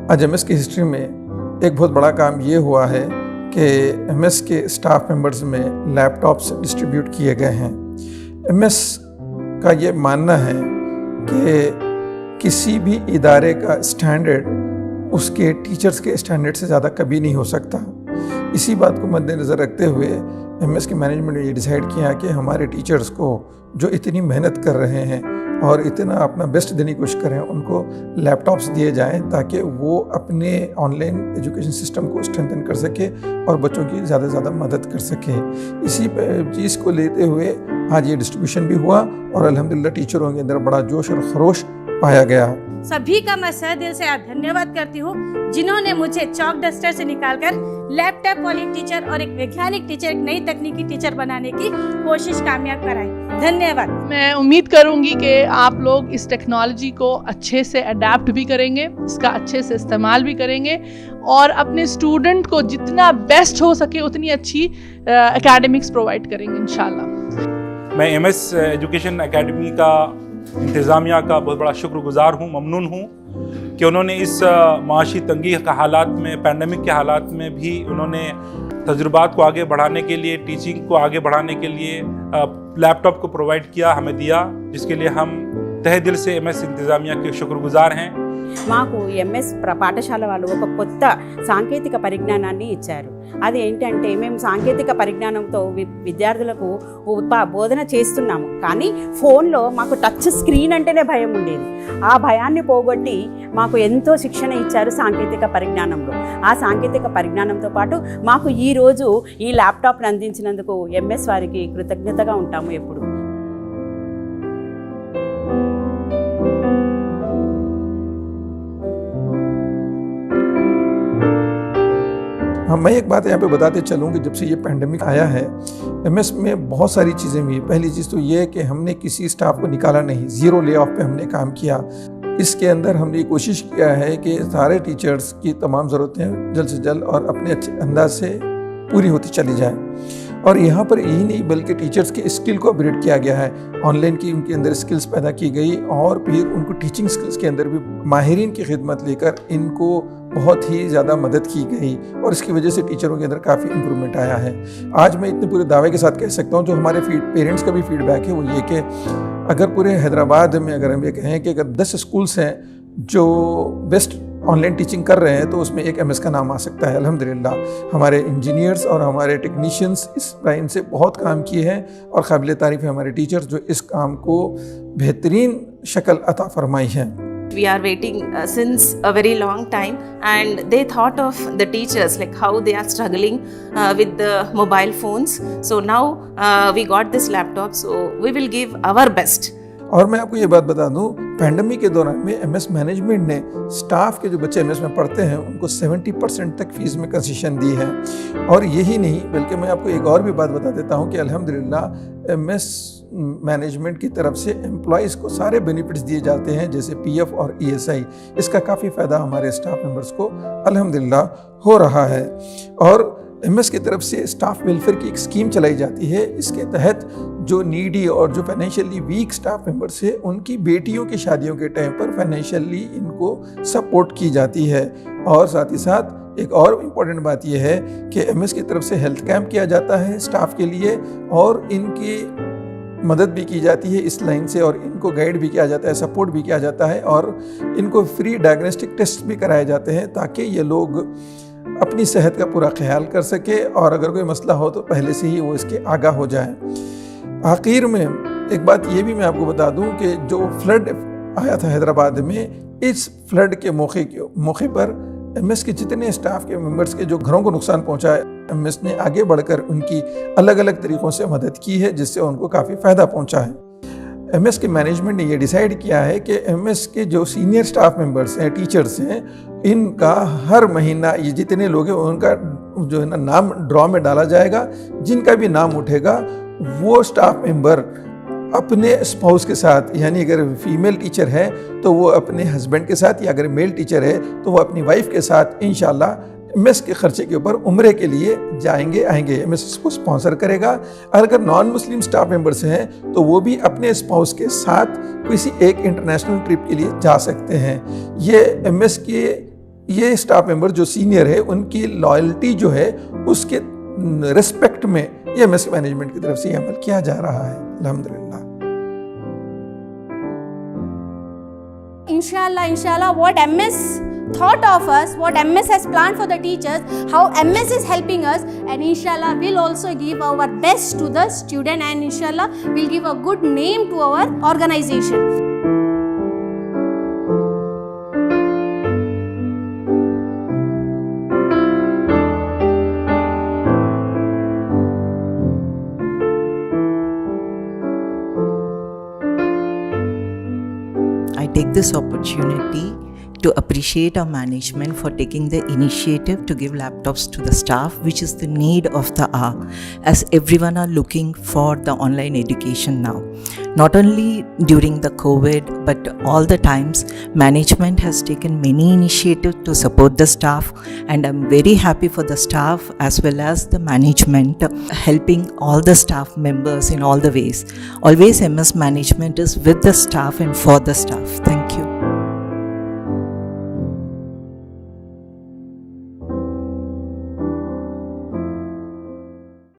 आज एमएस की हिस्ट्री में एक बहुत बड़ा काम ये हुआ है कि एमएस के स्टाफ मेंबर्स में लैपटॉप्स डिस्ट्रीब्यूट किए गए हैं। एमएस का ये मानना है कि किसी भी इदारे का स्टैंडर्ड उसके टीचर्स के स्टैंडर्ड से ज़्यादा कभी नहीं हो सकता। इसी बात को मद्देनज़र रखते हुए एमएस के मैनेजमेंट ने ये डिसाइड किया कि हमारे टीचर्स को जो इतनी मेहनत कर रहे हैं और इतना अपना बेस्ट देने की कोशिश करें, उनको लैपटॉप्स दिए जाएं ताकि वो अपने ऑनलाइन एजुकेशन सिस्टम को स्ट्रेंथन कर सके और बच्चों की ज़्यादा से ज़्यादा मदद कर सके। इसी चीज़ को लेते हुए आज ये डिस्ट्रीब्यूशन भी हुआ और अल्हम्दुलिल्लाह टीचरों के अंदर बड़ा जोश और खरोश पाया गया। सभी का मैं सह दिल से धन्यवाद करती हूँ जिन्होंने मुझे चौक डस्टर से निकालकर लैपटॉप वाली टीचर और एक वैज्ञानिक टीचर, एक नई तकनीकी टीचर बनाने की कोशिश कामयाब कराई। धन्यवाद। मैं उम्मीद करूंगी कि आप लोग इस टेक्नोलॉजी को अच्छे से अडेप्ट भी करेंगे, इसका अच्छे से इस्तेमाल भी करेंगे और अपने स्टूडेंट को जितना बेस्ट हो सके उतनी अच्छी एकेडमिक्स प्रोवाइड करेंगे इंशाल्लाह। मैं एमएस एजुकेशन एकेडमी का इंतज़ामिया का बहुत बड़ा शुक्रगुजार हूँ, ममनून हूँ कि उन्होंने इस माशी तंगी के हालात में, पैंडमिक के हालात में भी उन्होंने तजुर्बात को आगे बढ़ाने के लिए, टीचिंग को आगे बढ़ाने के लिए लैपटॉप को प्रोवाइड किया, हमें दिया, जिसके लिए हम तहे दिल से एमएस इंतज़ामिया के शुक्रगुजार हैं। మాకు ఎంఎస్ పాఠశాల వాళ్ళు ఒక కొత్త సాంకేతిక పరిజ్ఞానాన్ని ఇచ్చారు. అది ఏంటంటే మేము సాంకేతిక పరిజ్ఞానంతో విద్యార్థులకు బోధన చేస్తున్నాము, కానీ ఫోన్లో మాకు టచ్ స్క్రీన్ అంటేనే భయం ఉండేది. ఆ భయాన్ని పోగొట్టి మాకు ఎంతో శిక్షణ ఇచ్చారు సాంకేతిక పరిజ్ఞానంలో. ఆ సాంకేతిక పరిజ్ఞానంతో పాటు మాకు ఈరోజు ఈ ల్యాప్టాప్ని అందించినందుకు ఎంఎస్ వారికి కృతజ్ఞతగా ఉంటాము ఎప్పుడు. हाँ, मैं एक बात यहाँ पे बताते चलूँ कि जब से ये पैंडेमिक आया है एमएस में बहुत सारी चीज़ें हुई। पहली चीज़ तो ये है कि हमने किसी स्टाफ को निकाला नहीं, ज़ीरो ले ऑफ पे हमने काम किया। इसके अंदर हमने कोशिश किया है कि सारे टीचर्स की तमाम ज़रूरतें जल्द से जल्द और अपने अच्छे अंदाज से पूरी होती चली जाए। और यहाँ पर यही नहीं बल्कि टीचर्स के स्किल को अपग्रेड किया गया है, ऑनलाइन की उनके अंदर स्किल्स पैदा की गई और फिर उनको टीचिंग स्किल्स के अंदर भी माहिरीन की खिदमत लेकर इनको बहुत ही ज़्यादा मदद की गई और इसकी वजह से टीचरों के अंदर काफ़ी इम्प्रूवमेंट आया है। आज मैं इतने पूरे दावे के साथ कह सकता हूँ, जो हमारे पेरेंट्स का भी फीडबैक है वो ये कि अगर पूरे हैदराबाद में अगर हम ये कहें कि अगर 10 स्कूल्स हैं जो बेस्ट ऑनलाइन टीचिंग कर रहे हैं तो उसमें एक एमएस का नाम आ सकता है। अल्हम्दुलिल्लाह हमारे इंजीनियर्स और हमारे टेक्नीशियंस इस लाइन से बहुत काम किए हैं और काबिल तारीफ़ है हमारे टीचर्स जो इस काम को बेहतरीन शक्ल अता फरमाई है। We are waiting since a very long time, and they thought of the teachers, like how they are struggling with the mobile phones. So now we got this laptop, so we will give our best. और मैं आपको ये बात बता दूं, pandemic के दौरान में एमएस मैनेजमेंट ने स्टाफ के जो बच्चे एमएस में पढ़ते हैं उनको 70% तक फीस में कंसेशन दी है। और यही नहीं बल्कि मैं आपको एक और भी बात बता देता हूं कि अल्हम्दुलिल्लाह एमएस मैनेजमेंट की तरफ से एम्प्लॉइज़ को सारे बेनिफिट्स दिए जाते हैं, जैसे पीएफ और ईएसआई। इसका काफ़ी फ़ायदा हमारे स्टाफ मेंबर्स को अल्हम्दुलिल्लाह हो रहा है। और एमएस की तरफ से स्टाफ वेलफेयर की एक स्कीम चलाई जाती है। इसके तहत जो नीडी और जो फाइनेंशियली वीक स्टाफ मेंबर्स है उनकी बेटियों की शादियों के टाइम पर फाइनेंशियली इनको सपोर्ट की जाती है। और साथ ही साथ एक और इम्पॉर्टेंट बात यह है कि एमएस की तरफ से हेल्थ कैंप किया जाता है स्टाफ के लिए और इनकी मदद भी की जाती है इस लाइन से और इनको गाइड भी किया जाता है, सपोर्ट भी किया जाता है और इनको फ्री डायग्नोस्टिक टेस्ट भी कराए जाते हैं ताकि ये लोग अपनी सेहत का पूरा ख्याल कर सके और अगर कोई मसला हो तो पहले से ही वो इसके आगाह हो जाए। आखिर में एक बात ये भी मैं आपको बता दूं कि जो फ्लड आया था हैदराबाद में, इस फ्लड के मौके पर एमएस के जितने स्टाफ के मेंबर्स के जो घरों को नुकसान पहुंचा है, एमएस ने आगे बढ़कर उनकी अलग अलग तरीक़ों से मदद की है जिससे उनको काफ़ी फ़ायदा पहुंचा है। एमएस के मैनेजमेंट ने ये डिसाइड किया है कि एमएस के जो सीनियर स्टाफ मेंबर्स हैं, टीचर्स हैं, इनका हर महीना ये जितने लोग हैं उनका जो है ना नाम ड्रॉ में डाला जाएगा। जिनका भी नाम उठेगा वो स्टाफ मेंबर अपने स्पाउस के साथ, यानी अगर फीमेल टीचर है तो वो अपने हस्बैंड के साथ या अगर मेल टीचर है तो वो अपनी वाइफ के साथ इंशाल्लाह एमएस के खर्चे के ऊपर उम्रे के लिए आएंगे। एमएस इसको स्पॉन्सर करेगा। अगर नॉन मुस्लिम स्टाफ मेंबर्स हैं तो वो भी अपने स्पाउस के साथ किसी एक इंटरनेशनल ट्रिप के लिए जा सकते हैं। ये एमएस के ये स्टाफ मेंबर जो सीनियर है उनकी लॉयल्टी जो है उसके रिस्पेक्ट में ये एमएस मैनेजमेंट की तरफ से अमल किया जा रहा है अल्हम्दुलिल्लाह। Inshallah, what MS thought of us, what MS has planned for the teachers, how MS is helping us, and inshallah we'll also give our best to the student, and inshallah we'll give a good name to our organization. I take this opportunity to appreciate our management for taking the initiative to give laptops to the staff, which is the need of the hour, as everyone are looking for the online education now. Not only during the COVID, but all the times, management has taken many initiatives to support the staff, and I'm very happy for the staff as well as the management helping all the staff members in all the ways. Always MS management is with the staff and for the staff. Thank you.